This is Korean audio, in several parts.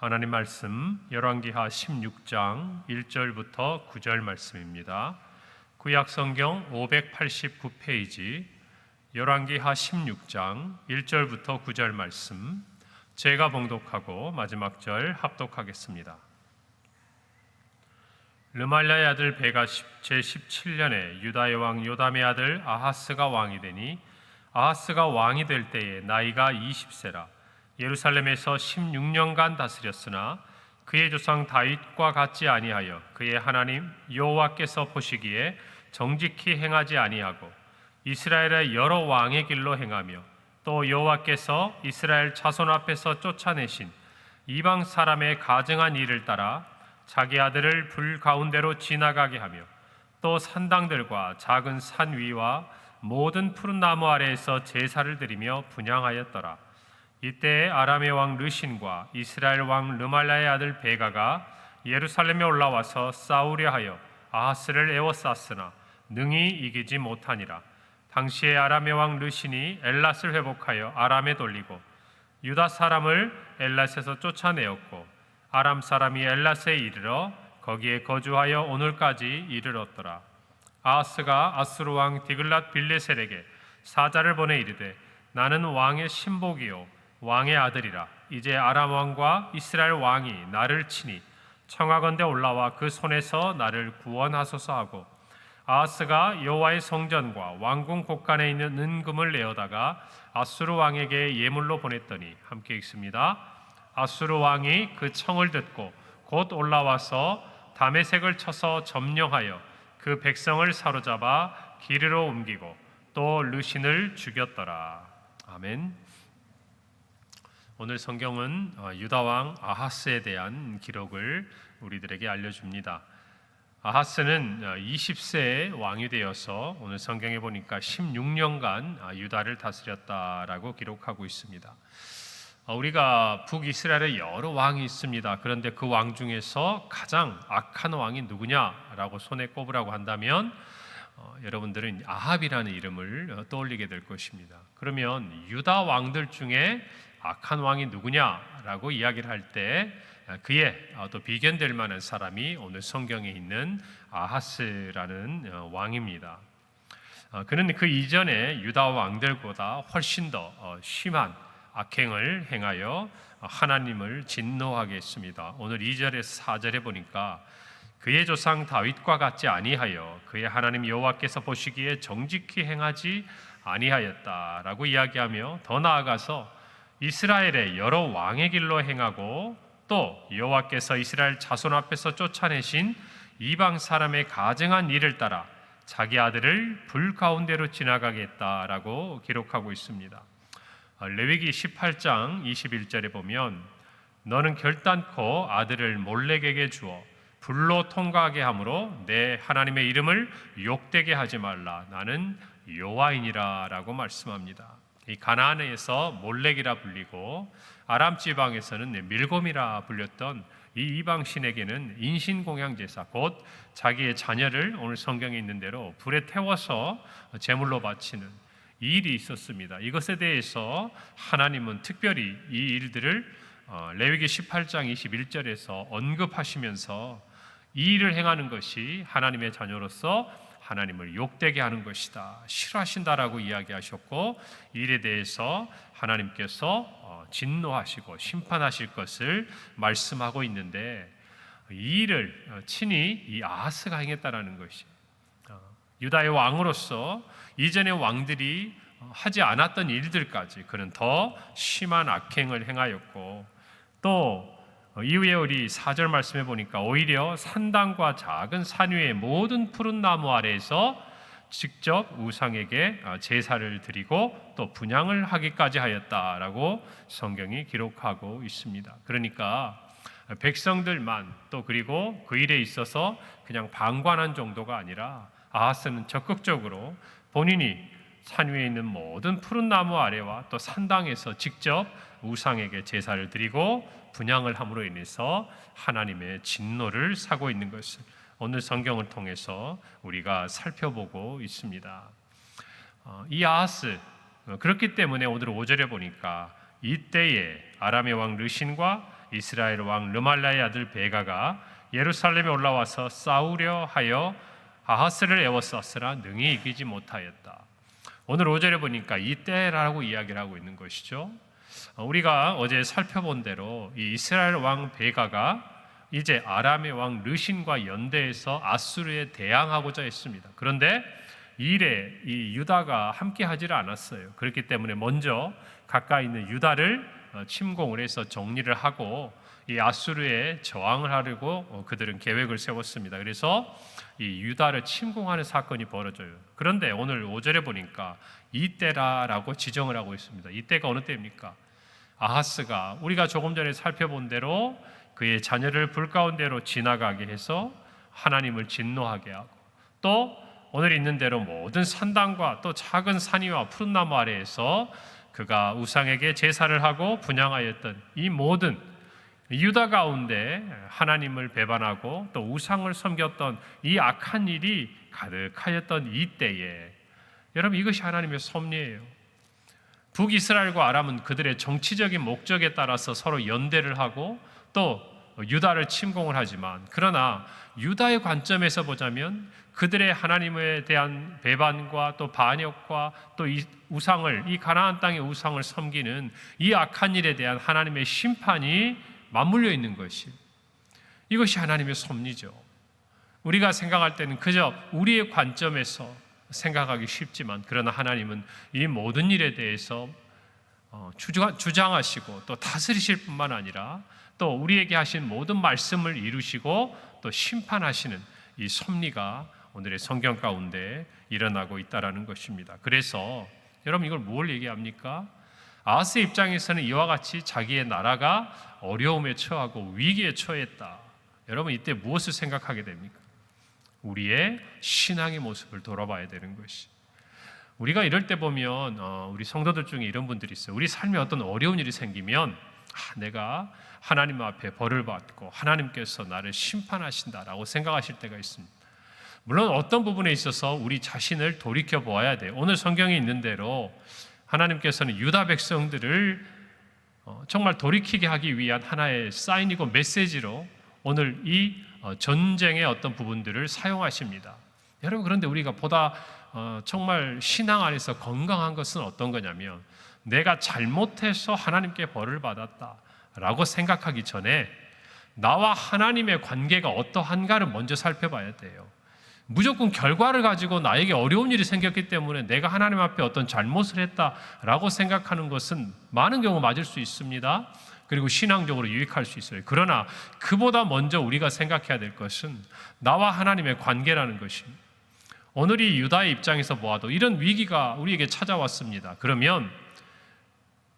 하나님 말씀 열왕기하 16장 1절부터 9절 말씀입니다. 구약 성경 589페이지 열왕기하 16장 1절부터 9절 말씀, 제가 봉독하고 마지막 절 합독하겠습니다. 르말랴의 아들 베가 제17년에 유다의 왕 요담의 아들 아하스가 왕이 되니, 아하스가 왕이 될 때에 나이가 20세라. 예루살렘에서 16년간 다스렸으나 그의 조상 다윗과 같지 아니하여 그의 하나님 여호와께서 보시기에 정직히 행하지 아니하고 이스라엘의 여러 왕의 길로 행하며, 또 여호와께서 이스라엘 자손 앞에서 쫓아내신 이방 사람의 가증한 일을 따라 자기 아들을 불 가운데로 지나가게 하며, 또 산당들과 작은 산 위와 모든 푸른 나무 아래에서 제사를 드리며 분향하였더라. 이때 아람의 왕 르신과 이스라엘 왕 르말랴의 아들 베가가 예루살렘에 올라와서 싸우려 하여 아하스를 에워쌌으나 능히 이기지 못하니라. 당시에 아람의 왕 르신이 엘랏을 회복하여 아람에 돌리고 유다 사람을 엘랏에서 쫓아내었고, 아람 사람이 엘랏에 이르러 거기에 거주하여 오늘까지 이르렀더라. 아하스가 아수르 왕 디글랏 빌레셀에게 사자를 보내 이르되, 나는 왕의 신복이요 왕의 아들이라. 이제 아람 왕과 이스라엘 왕이 나를 치니 청하건대 올라와 그 손에서 나를 구원하소서 하고, 아하스가 여호와의 성전과 왕궁 곳간에 있는 은금을 내어다가 아수르 왕에게 예물로 보냈더니, 함께 읽습니다. 아수르 왕이 그 청을 듣고 곧 올라와서 다메섹을 쳐서 점령하여 그 백성을 사로잡아 기르로 옮기고 또 르신을 죽였더라. 아멘. 오늘 성경은 유다 왕 아하스에 대한 기록을 우리들에게 알려줍니다. 아하스는 20세에 왕이 되어서 오늘 성경에 보니까 16년간 유다를 다스렸다라고 기록하고 있습니다. 우리가 북이스라엘에 여러 왕이 있습니다. 그런데 그 왕 중에서 가장 악한 왕이 누구냐라고 손에 꼽으라고 한다면 여러분들은 아합이라는 이름을 떠올리게 될 것입니다. 그러면 유다 왕들 중에 악한 왕이 누구냐라고 이야기를 할 때 그의 또 비견될 만한 사람이 오늘 성경에 있는 아하스라는 왕입니다. 그는 그 이전에 유다 왕들보다 훨씬 더 심한 악행을 행하여 하나님을 진노하게 했습니다. 오늘 2절에서 4절에 보니까 그의 조상 다윗과 같지 아니하여 그의 하나님 여호와께서 보시기에 정직히 행하지 아니하였다라고 이야기하며, 더 나아가서 이스라엘의 여러 왕의 길로 행하고 또 여호와께서 이스라엘 자손 앞에서 쫓아내신 이방 사람의 가증한 일을 따라 자기 아들을 불 가운데로 지나가게 했다라고 기록하고 있습니다. 레위기 18장 21절에 보면, 너는 결단코 아들을 몰렉에게 주어 불로 통과하게 함으로 내 하나님의 이름을 욕되게 하지 말라. 나는 여호와이니라 라고 말씀합니다. 이 가나안에서 몰렉이라 불리고 아람 지방에서는 밀곰이라 불렸던 이 이방 신에게는 인신공양 제사, 곧 자기의 자녀를 오늘 성경에 있는 대로 불에 태워서 제물로 바치는 이 일이 있었습니다. 이것에 대해서 하나님은 특별히 이 일들을 레위기 18장 21절에서 언급하시면서 이 일을 행하는 것이 하나님의 자녀로서 하나님을 욕되게 하는 것이다, 싫어하신다라고 이야기하셨고, 이 일에 대해서 하나님께서 진노하시고 심판하실 것을 말씀하고 있는데, 이 일을 친히 이 아하스가 행했다라는 것이 유다의 왕으로서 이전의 왕들이 하지 않았던 일들까지 그는 더 심한 악행을 행하였고, 또 이후에 우리 4절 말씀해 보니까 오히려 산당과 작은 산 위의 모든 푸른 나무 아래에서 직접 우상에게 제사를 드리고 또 분향을 하기까지 하였다라고 성경이 기록하고 있습니다. 그러니까 백성들만 또 그리고 그 일에 있어서 그냥 방관한 정도가 아니라 아하스는 적극적으로 본인이 산 위에 있는 모든 푸른 나무 아래와 또 산당에서 직접 우상에게 제사를 드리고 분향을 함으로 인해서 하나님의 진노를 사고 있는 것을 오늘 성경을 통해서 우리가 살펴보고 있습니다. 이 아하스, 그렇기 때문에 오늘 5절에 보니까 이때에 아람의 왕 르신과 이스라엘 왕 르말라의 아들 베가가 예루살렘에 올라와서 싸우려 하여 아하스를 에워쌌으나 능히 이기지 못하였다. 오늘 5절에 보니까 이때라고 이야기를 하고 있는 것이죠. 우리가 어제 살펴본 대로 이 이스라엘 왕 베가가 이제 아람의 왕 르신과 연대해서 아수르에 대항하고자 했습니다. 그런데 이 일에 이 유다가 함께 하지를 않았어요. 그렇기 때문에 먼저 가까이 있는 유다를 침공을 해서 정리를 하고 이 아수르에 저항을 하려고 그들은 계획을 세웠습니다. 그래서 이 유다를 침공하는 사건이 벌어져요. 그런데 오늘 5절에 보니까 이때라라고 지정을 하고 있습니다. 이때가 어느 때입니까? 아하스가 우리가 조금 전에 살펴본 대로 그의 자녀를 불 가운데로 지나가게 해서 하나님을 진노하게 하고, 또 오늘 있는 대로 모든 산당과 또 작은 산이와 푸른 나무 아래에서 그가 우상에게 제사를 하고 분향하였던 이 모든 유다 가운데 하나님을 배반하고 또 우상을 섬겼던 이 악한 일이 가득하였던 이때에, 여러분, 이것이 하나님의 섭리예요. 북이스라엘과 아람은 그들의 정치적인 목적에 따라서 서로 연대를 하고 또 유다를 침공을 하지만, 그러나 유다의 관점에서 보자면 그들의 하나님에 대한 배반과 또 반역과 또 이 우상을, 이 가나안 땅의 우상을 섬기는 이 악한 일에 대한 하나님의 심판이 맞물려 있는 것이, 이것이 하나님의 섭리죠. 우리가 생각할 때는 그저 우리의 관점에서 생각하기 쉽지만, 그러나 하나님은 이 모든 일에 대해서 주장하시고 또 다스리실 뿐만 아니라 또 우리에게 하신 모든 말씀을 이루시고 또 심판하시는 이 섭리가 오늘의 성경 가운데 일어나고 있다라는 것입니다. 그래서 여러분, 이걸 뭘 얘기합니까? 아하스의 입장에서는 이와 같이 자기의 나라가 어려움에 처하고 위기에 처했다. 여러분, 이때 무엇을 생각하게 됩니까? 우리의 신앙의 모습을 돌아봐야 되는 것이, 우리가 이럴 때 보면 우리 성도들 중에 이런 분들이 있어요. 우리 삶에 어떤 어려운 일이 생기면 내가 하나님 앞에 벌을 받고 하나님께서 나를 심판하신다라고 생각하실 때가 있습니다. 물론 어떤 부분에 있어서 우리 자신을 돌이켜 보아야 돼요. 오늘 성경에 있는 대로 하나님께서는 유다 백성들을 정말 돌이키게 하기 위한 하나의 사인이고 메시지로 오늘 이 전쟁의 어떤 부분들을 사용하십니다. 여러분, 그런데 우리가 보다 정말 신앙 안에서 건강한 것은 어떤 거냐면, 내가 잘못해서 하나님께 벌을 받았다라고 생각하기 전에 나와 하나님의 관계가 어떠한가를 먼저 살펴봐야 돼요. 무조건 결과를 가지고 나에게 어려운 일이 생겼기 때문에 내가 하나님 앞에 어떤 잘못을 했다라고 생각하는 것은 많은 경우 맞을 수 있습니다. 그리고 신앙적으로 유익할 수 있어요. 그러나 그보다 먼저 우리가 생각해야 될 것은 나와 하나님의 관계라는 것입니다. 오늘 이 유다의 입장에서 보아도 이런 위기가 우리에게 찾아왔습니다. 그러면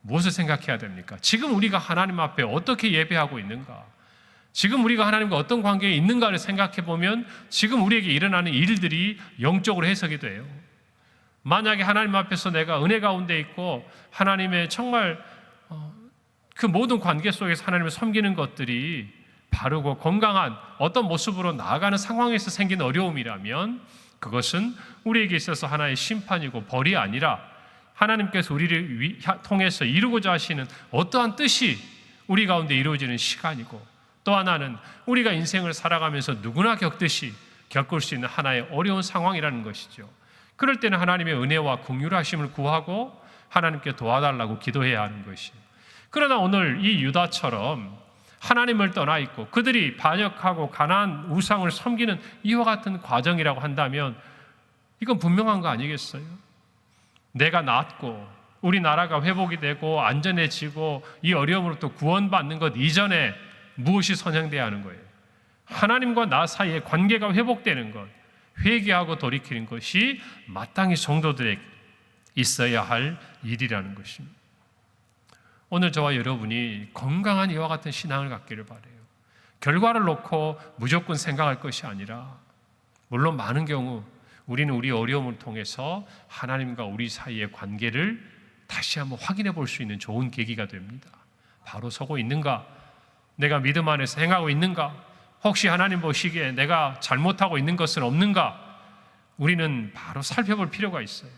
무엇을 생각해야 됩니까? 지금 우리가 하나님 앞에 어떻게 예배하고 있는가? 지금 우리가 하나님과 어떤 관계에 있는가를 생각해 보면 지금 우리에게 일어나는 일들이 영적으로 해석이 돼요. 만약에 하나님 앞에서 내가 은혜 가운데 있고 하나님의 정말 그 모든 관계 속에서 하나님을 섬기는 것들이 바르고 건강한 어떤 모습으로 나아가는 상황에서 생긴 어려움이라면 그것은 우리에게 있어서 하나의 심판이고 벌이 아니라 하나님께서 우리를 통해서 이루고자 하시는 어떠한 뜻이 우리 가운데 이루어지는 시간이고, 또 하나는 우리가 인생을 살아가면서 누구나 겪듯이 겪을 수 있는 하나의 어려운 상황이라는 것이죠. 그럴 때는 하나님의 은혜와 긍휼하심을 구하고 하나님께 도와달라고 기도해야 하는 것이에요. 그러나 오늘 이 유다처럼 하나님을 떠나 있고 그들이 반역하고 가나안 우상을 섬기는 이와 같은 과정이라고 한다면 이건 분명한 거 아니겠어요? 내가 낫고 우리 나라가 회복이 되고 안전해지고 이 어려움으로부터 구원받는 것 이전에 무엇이 선행돼야 하는 거예요? 하나님과 나 사이의 관계가 회복되는 것, 회개하고 돌이키는 것이 마땅히 성도들에게 있어야 할 일이라는 것입니다. 오늘 저와 여러분이 건강한 이와 같은 신앙을 갖기를 바라요. 결과를 놓고 무조건 생각할 것이 아니라, 물론 많은 경우 우리는 우리 어려움을 통해서 하나님과 우리 사이의 관계를 다시 한번 확인해 볼 수 있는 좋은 계기가 됩니다. 바로 서고 있는가? 내가 믿음 안에서 행하고 있는가? 혹시 하나님 보시기에 내가 잘못하고 있는 것은 없는가? 우리는 바로 살펴볼 필요가 있어요.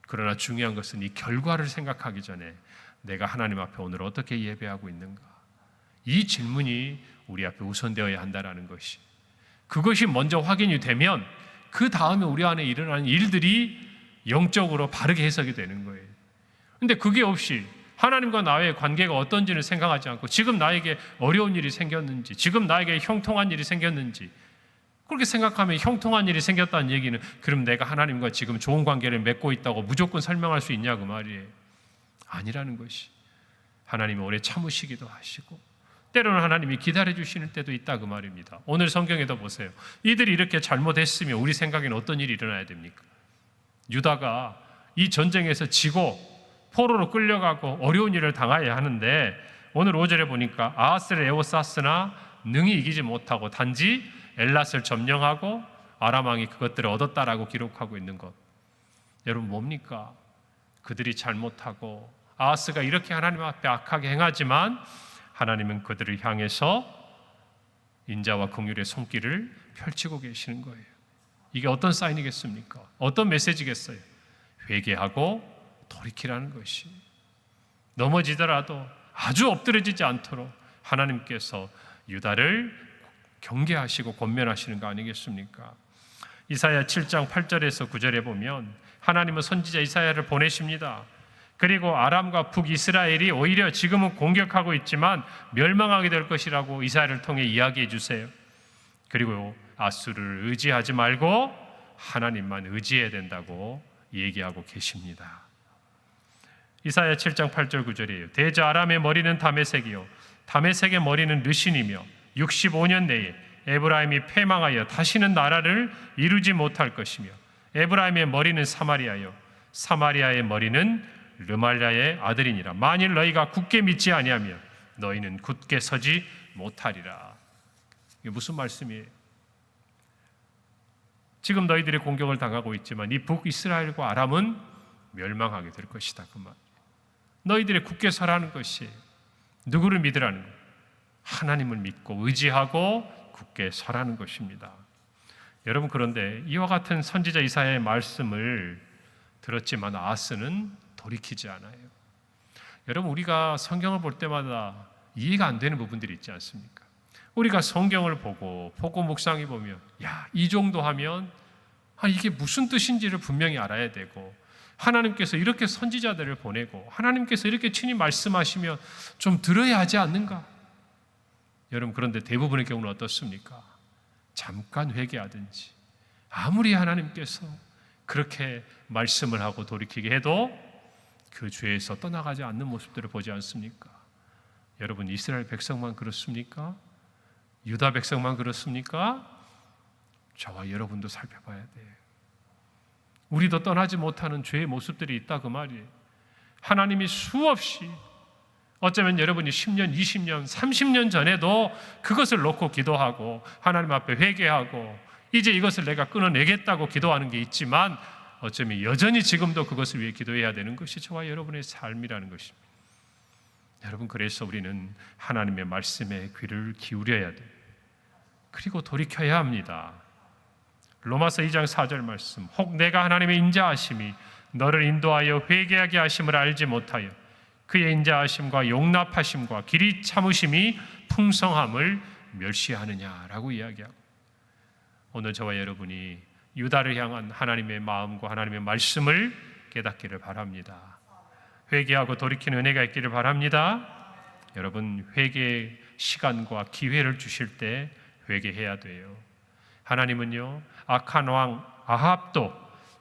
그러나 중요한 것은 이 결과를 생각하기 전에 내가 하나님 앞에 오늘 어떻게 예배하고 있는가? 이 질문이 우리 앞에 우선되어야 한다는 것이, 그것이 먼저 확인이 되면 그 다음에 우리 안에 일어나는 일들이 영적으로 바르게 해석이 되는 거예요. 근데 그게 없이 하나님과 나의 관계가 어떤지를 생각하지 않고 지금 나에게 어려운 일이 생겼는지, 지금 나에게 형통한 일이 생겼는지, 그렇게 생각하면 형통한 일이 생겼다는 얘기는 그럼 내가 하나님과 지금 좋은 관계를 맺고 있다고 무조건 설명할 수 있냐 그 말이에요. 아니라는 것이, 하나님이 오래 참으시기도 하시고 때로는 하나님이 기다려주시는 때도 있다 그 말입니다. 오늘 성경에도 보세요. 이들이 이렇게 잘못했으면 우리 생각에는 어떤 일이 일어나야 됩니까? 유다가 이 전쟁에서 지고 포로로 끌려가고 어려운 일을 당해야 하는데, 오늘 5절에 보니까 아하스를 에워쌌으나 능히 이기지 못하고 단지 엘랏을 점령하고 아람 왕이 그것들을 얻었다라고 기록하고 있는 것, 여러분 뭡니까? 그들이 잘못하고 아하스가 이렇게 하나님 앞에 악하게 행하지만 하나님은 그들을 향해서 인자와 긍휼의 손길을 펼치고 계시는 거예요. 이게 어떤 사인이겠습니까? 어떤 메시지겠어요? 회개하고 돌이키라는 것이, 넘어지더라도 아주 엎드려지지 않도록 하나님께서 유다를 경계하시고 권면하시는 거 아니겠습니까? 이사야 7장 8절에서 9절에 보면 하나님은 선지자 이사야를 보내십니다. 그리고 아람과 북이스라엘이 오히려 지금은 공격하고 있지만 멸망하게 될 것이라고 이사야를 통해 이야기해 주세요. 그리고 아수르를 의지하지 말고 하나님만 의지해야 된다고 얘기하고 계십니다. 이사야 7장 8절 9절이에요. 대저 아람의 머리는 다메섹이요 다메섹의 머리는 르신이며 65년 내에 에브라임이 패망하여 다시는 나라를 이루지 못할 것이며 에브라임의 머리는 사마리아요 사마리아의 머리는 르말랴의 아들이니라. 만일 너희가 굳게 믿지 아니하면 너희는 굳게 서지 못하리라. 이게 무슨 말씀이에요? 지금 너희들이 공격을 당하고 있지만 이 북이스라엘과 아람은 멸망하게 될 것이다 그 말. 너희들이 굳게 서라는 것이 누구를 믿으라는 거예요? 하나님을 믿고 의지하고 굳게 서라는 것입니다. 여러분, 그런데 이와 같은 선지자 이사야의 말씀을 들었지만 아하스는 돌이키지 않아요. 여러분, 우리가 성경을 볼 때마다 이해가 안 되는 부분들이 있지 않습니까? 우리가 성경을 보고 묵상해 보면 이 정도 하면 이게 무슨 뜻인지를 분명히 알아야 되고, 하나님께서 이렇게 선지자들을 보내고 하나님께서 이렇게 친히 말씀하시면 좀 들어야 하지 않는가? 여러분, 그런데 대부분의 경우는 어떻습니까? 잠깐 회개하든지 아무리 하나님께서 그렇게 말씀을 하고 돌이키게 해도 그 죄에서 떠나가지 않는 모습들을 보지 않습니까? 여러분, 이스라엘 백성만 그렇습니까? 유다 백성만 그렇습니까? 저와 여러분도 살펴봐야 돼요. 우리도 떠나지 못하는 죄의 모습들이 있다 그 말이에요. 하나님이 수없이, 어쩌면 여러분이 10년, 20년, 30년 전에도 그것을 놓고 기도하고 하나님 앞에 회개하고 이제 이것을 내가 끊어내겠다고 기도하는 게 있지만, 어쩌면 여전히 지금도 그것을 위해 기도해야 되는 것이 저와 여러분의 삶이라는 것입니다. 여러분, 그래서 우리는 하나님의 말씀에 귀를 기울여야 돼요. 그리고 돌이켜야 합니다. 로마서 2장 4절 말씀, 혹 내가 하나님의 인자하심이 너를 인도하여 회개하게 하심을 알지 못하여 그의 인자하심과 용납하심과 길이 참으심이 풍성함을 멸시하느냐라고 이야기하고, 오늘 저와 여러분이 유다를 향한 하나님의 마음과 하나님의 말씀을 깨닫기를 바랍니다. 회개하고 돌이키는 은혜가 있기를 바랍니다. 여러분, 회개의 시간과 기회를 주실 때 회개해야 돼요. 하나님은요, 악한 왕 아합도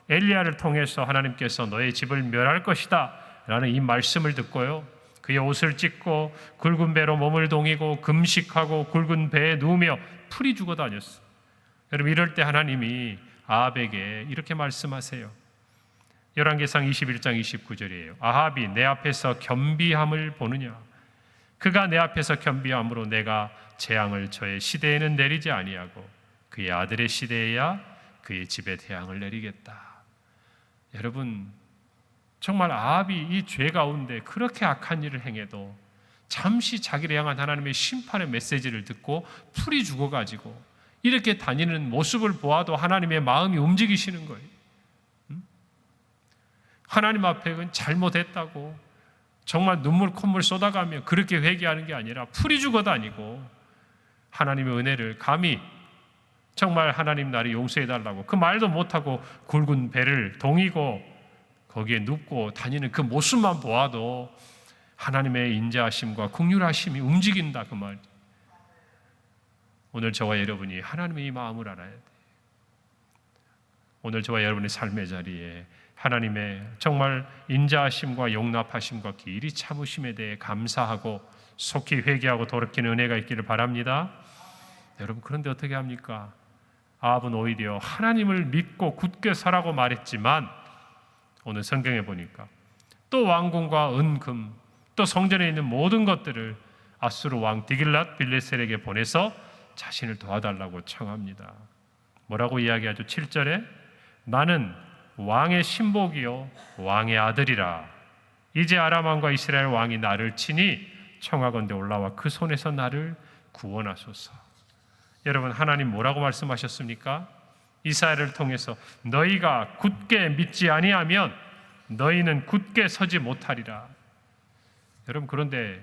엘리야를 통해서 하나님께서 너의 집을 멸할 것이다 라는 이 말씀을 듣고요, 그의 옷을 찢고 굵은 배로 몸을 동이고 금식하고 굵은 배에 누우며 풀이 죽어 다녔어. 여러분, 이럴 때 하나님이 아합에게 이렇게 말씀하세요. 열왕기상 21장 29절이에요. 아합이 내 앞에서 겸비함을 보느냐? 그가 내 앞에서 겸비함으로 내가 재앙을 저의 시대에는 내리지 아니하고 그의 아들의 시대에야 그의 집에 재앙을 내리겠다. 여러분, 정말 아합이 이 죄 가운데 그렇게 악한 일을 행해도 잠시 자기를 향한 하나님의 심판의 메시지를 듣고 풀이 죽어가지고 이렇게 다니는 모습을 보아도 하나님의 마음이 움직이시는 거예요. 하나님 앞에 잘못했다고, 정말 눈물 콧물 쏟아가며 그렇게 회개하는 게 아니라 풀이 죽어 다니고 하나님의 은혜를 감히 정말 하나님 나를 용서해달라고 그 말도 못하고 굵은 배를 동이고 거기에 눕고 다니는 그 모습만 보아도 하나님의 인자하심과 긍휼하심이 움직인다 그 말. 오늘 저와 여러분이 하나님의 이 마음을 알아야 돼요. 오늘 저와 여러분의 삶의 자리에 하나님의 정말 인자하심과 용납하심과 길이 참으심에 대해 감사하고 속히 회개하고 돌이키는 은혜가 있기를 바랍니다. 여러분, 그런데 어떻게 합니까? 아합은 오히려 하나님을 믿고 굳게 서라고 말했지만 오늘 성경에 보니까 또 왕궁과 은금 또 성전에 있는 모든 것들을 아수르 왕 디길랏 빌레셀에게 보내서 자신을 도와달라고 청합니다. 뭐라고 이야기하죠? 7절에 나는 왕의 신복이요 왕의 아들이라. 이제 아람 왕과 이스라엘 왕이 나를 치니 청하건대 올라와 그 손에서 나를 구원하소서. 여러분, 하나님 뭐라고 말씀하셨습니까? 이사야를 통해서 너희가 굳게 믿지 아니하면 너희는 굳게 서지 못하리라. 여러분, 그런데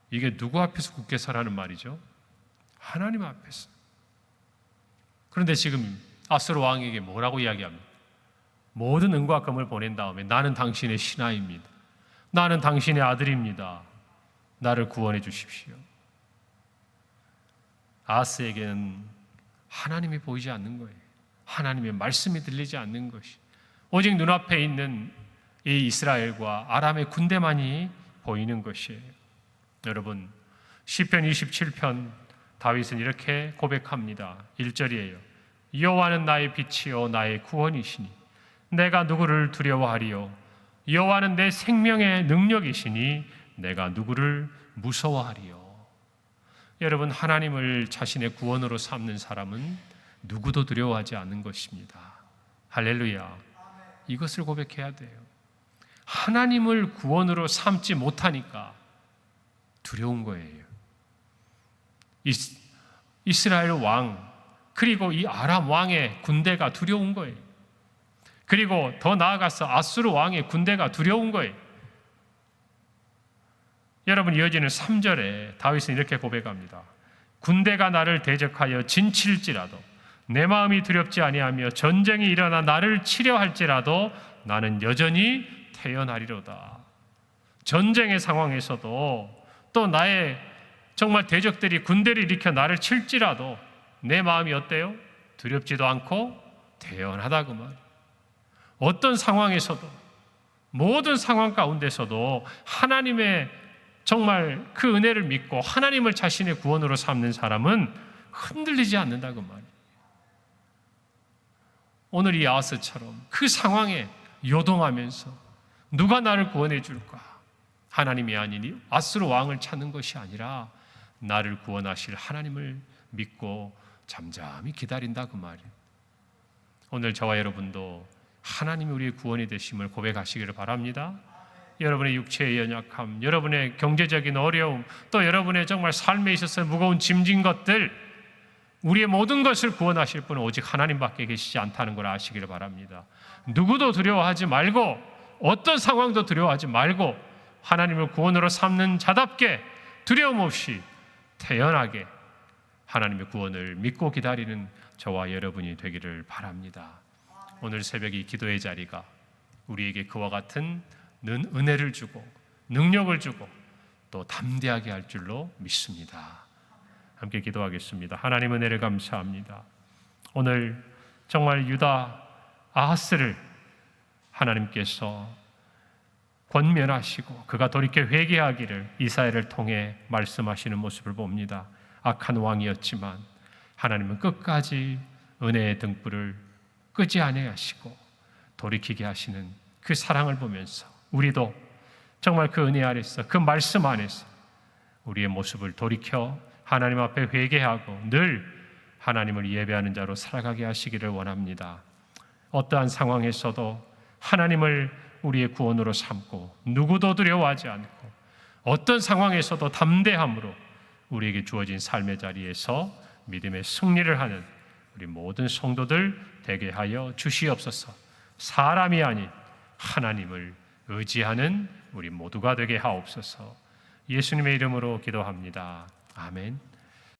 이게 누구 앞에서 굳게 서라는 말이죠? 하나님 앞에서. 그런데 지금 아수르 왕에게 뭐라고 이야기합니까? 모든 은과 금을 보낸 다음에 나는 당신의 신하입니다. 나는 당신의 아들입니다. 나를 구원해 주십시오. 아하스에게는 하나님이 보이지 않는 거예요. 하나님의 말씀이 들리지 않는 것이 오직 눈앞에 있는 이 이스라엘과 아람의 군대만이 보이는 것이에요. 여러분, 시편 27편 다윗은 이렇게 고백합니다. 1절이에요. 여호와는 나의 빛이요 나의 구원이시니 내가 누구를 두려워하리요. 여호와는 내 생명의 능력이시니 내가 누구를 무서워하리요. 여러분, 하나님을 자신의 구원으로 삼는 사람은 누구도 두려워하지 않는 것입니다. 할렐루야. 이것을 고백해야 돼요. 하나님을 구원으로 삼지 못하니까 두려운 거예요. 이스라엘 왕 그리고 이 아람 왕의 군대가 두려운 거예요. 그리고 더 나아가서 아수르 왕의 군대가 두려운 거예요. 여러분, 이어지는 3절에 다윗은 이렇게 고백합니다. 군대가 나를 대적하여 진칠지라도 내 마음이 두렵지 아니하며 전쟁이 일어나 나를 치려 할지라도 나는 여전히 태어나리로다. 전쟁의 상황에서도 또 나의 정말 대적들이 군대를 일으켜 나를 칠지라도 내 마음이 어때요? 두렵지도 않고 태어나다 그 말. 어떤 상황에서도 모든 상황 가운데서도 하나님의 정말 그 은혜를 믿고 하나님을 자신의 구원으로 삼는 사람은 흔들리지 않는다 그 말이에요. 오늘 이 아하스처럼 그 상황에 요동하면서 누가 나를 구원해 줄까? 하나님이 아니니 아수르 왕을 찾는 것이 아니라 나를 구원하실 하나님을 믿고 잠잠히 기다린다 그 말이에요. 오늘 저와 여러분도 하나님이 우리의 구원이 되심을 고백하시기를 바랍니다. 여러분의 육체의 연약함, 여러분의 경제적인 어려움, 또 여러분의 정말 삶에 있어서 무거운 짐진 것들, 우리의 모든 것을 구원하실 분은 오직 하나님밖에 계시지 않다는 걸 아시기를 바랍니다. 누구도 두려워하지 말고 어떤 상황도 두려워하지 말고 하나님을 구원으로 삼는 자답게 두려움 없이 태연하게 하나님의 구원을 믿고 기다리는 저와 여러분이 되기를 바랍니다. 오늘 새벽 이 기도의 자리가 우리에게 그와 같은 은혜를 주고 능력을 주고 또 담대하게 할 줄로 믿습니다. 함께 기도하겠습니다. 하나님 은혜를 감사합니다. 오늘 정말 유다 아하스를 하나님께서 권면하시고 그가 돌이켜 회개하기를 이사야를 통해 말씀하시는 모습을 봅니다. 악한 왕이었지만 하나님은 끝까지 은혜의 등불을 끄지 아니하시고 돌이키게 하시는 그 사랑을 보면서 우리도 정말 그 은혜 아래서 그 말씀 안에서 우리의 모습을 돌이켜 하나님 앞에 회개하고 늘 하나님을 예배하는 자로 살아가게 하시기를 원합니다. 어떠한 상황에서도 하나님을 우리의 구원으로 삼고 누구도 두려워하지 않고 어떤 상황에서도 담대함으로 우리에게 주어진 삶의 자리에서 믿음의 승리를 하는 우리 모든 성도들 되게 하여 주시옵소서. 사람이 아닌 하나님을 의지하는 우리 모두가 되게 하옵소서. 예수님의 이름으로 기도합니다. 아멘.